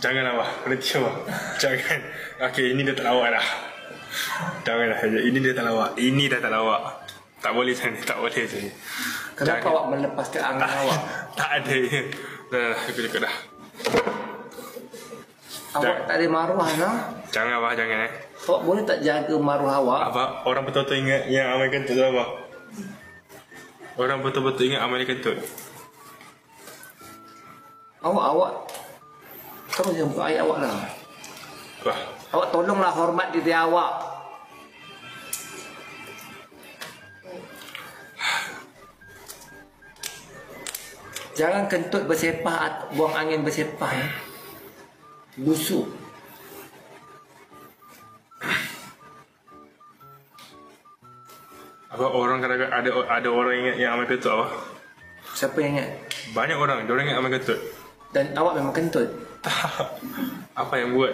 Janganlah Wah, berhenti Wah. Jangan. Okey, ini dah tak lawak dah. Janganlah. Ini dah tak lawak. Ini dah tak lawak. Tak boleh macam ni, tak boleh macam ni. Kenapa awak melepaskan angan awak? Tak ada. Dah, cukup dah. Awak tak ada maruah nah? Jangan Wah, jangan Awak boleh tak jaga maruah awak? Abah, orang betul-betul ingat yang amal kentut tu Abah. Orang betul-betul ingat amal kentut. Awak terus yang buka ayat awak lah. Wah, Awak tolonglah hormat diri awak. Jangan kentut bersepah, buang angin bersepah ya. Busuk. Abah, orang kadang-kadang ada orang ingat yang amal kentut Abah. Siapa yang ingat? Banyak orang, diorang ingat amal kentut. Dan awak memang kentut. Apa yang buat?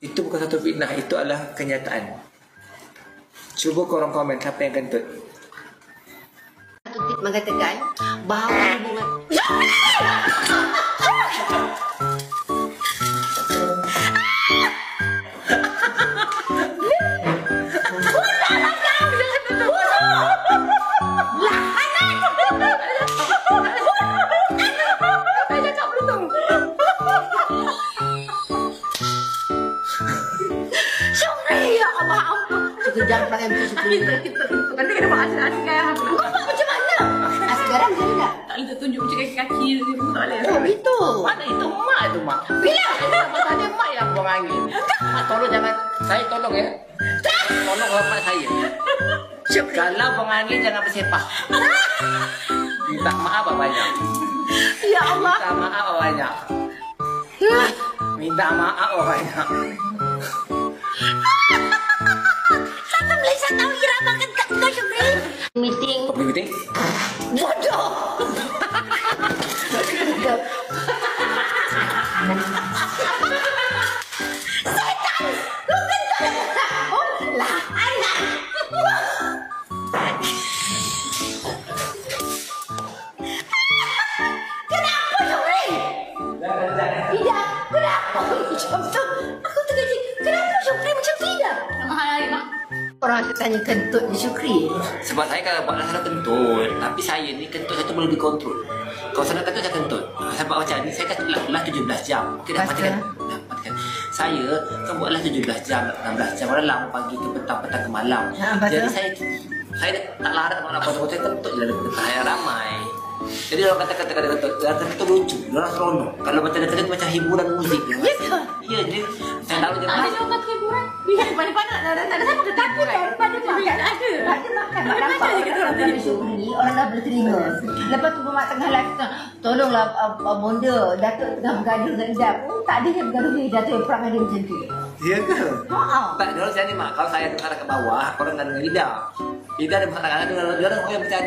Itu bukan satu fitnah, itu adalah kenyataan. Cuba korang komen siapa yang kentut. Satu tip mengatakan bahawa hubungan sekejap pakai baju Syukri. Nanti kena buat askar. Kau macam mana? Sekarang jadi tak? Tak boleh tunjuk macam kaki-kaki tu. Tak boleh. Oh itu. Mana itu mak tu mak. Bila? Kenapa tadi mak yang buang angin? Mak tolong jangan. Saya tolong ya. Tolong hormat saya. Kalau buang angin jangan bersepah. Minta maaf banyak. Ya Allah. Minta maaf banyak. Minta maaf banyak. Sampai Malaysia tahu irama kentut kau Syukri. Meeting. Kau pergi meeting? Bodoh. Setan. Kau kentut. Oh, lah anak. Kenapa Syukri? Tidak. Kenapa macam tu? Aku terkejut. Kenapa Syukri macam tidak? Mahal lagi mak. Orang akan tanya kentut ni Syukri. Sebab saya kalau buatlah salah kentut. Tapi saya ni kentut saya tu boleh dikontrol. Kalau salah kentut saya kentut. Sebab macam ni saya kata lah 17 jam. Okey dah matikan. Dah matikan. Saya kan buatlah 17 jam, 16 jam malam pagi ke petang ke malam. Jadi saya tak larang nak apa-apa. Saya kentut je dalam saya ramai. Jadi orang kata kentut lucu, orang seronok. Kalau macam kentut macam hiburan muzik. Ya ke? Ya, jadi saya tahu je. Ada je orang hiburan. Bila mana-mana ada siapa kata Takut daripada makan. Ada. Ada makan. Mak nampak orang dah bersyukuri, orang dah berterima. Lepas tu mak tengah live tu, tolonglah bonda, Datuk tengah bergaduh dengan Ida. Tak ada yang bergaduh dengan Datuk yang perang ada macam tu. Ya ke? Haa. Tak, dia orang macam ni mak. Kalau saya tengah ke bawah, korang dengan lidah. Lidah ada masalah dengan dia orang yang macam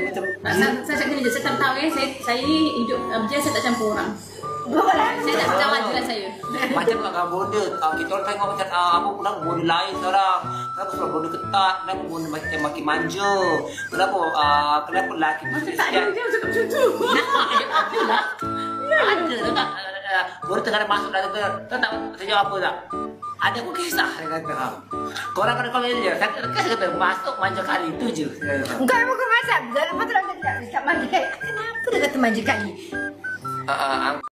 Saya cakap ni je, saya tak tahu saya ni hidup macam saya tak campur orang. Berapa Saya tak macam majulah saya. macam kat bonda. Kita orang tengok macam apa pula bonda lain sekarang. Kenapa sebab bonda ketat, kenapa bonda macam makin manja. Kenapa lelaki Macam tak ada dia cakap macam tu. ada lah. Ada tak? Bonda tengah ada masuk dalam tu. Tahu tak saya jawab apa tak? Ada pun kisah dia kata. Korang kena komen je. Saya kata masuk manja kali tu je. Engkau yang bukan masak. Lepas tu orang kata tak manja kali. Kenapa dia kata manja kali?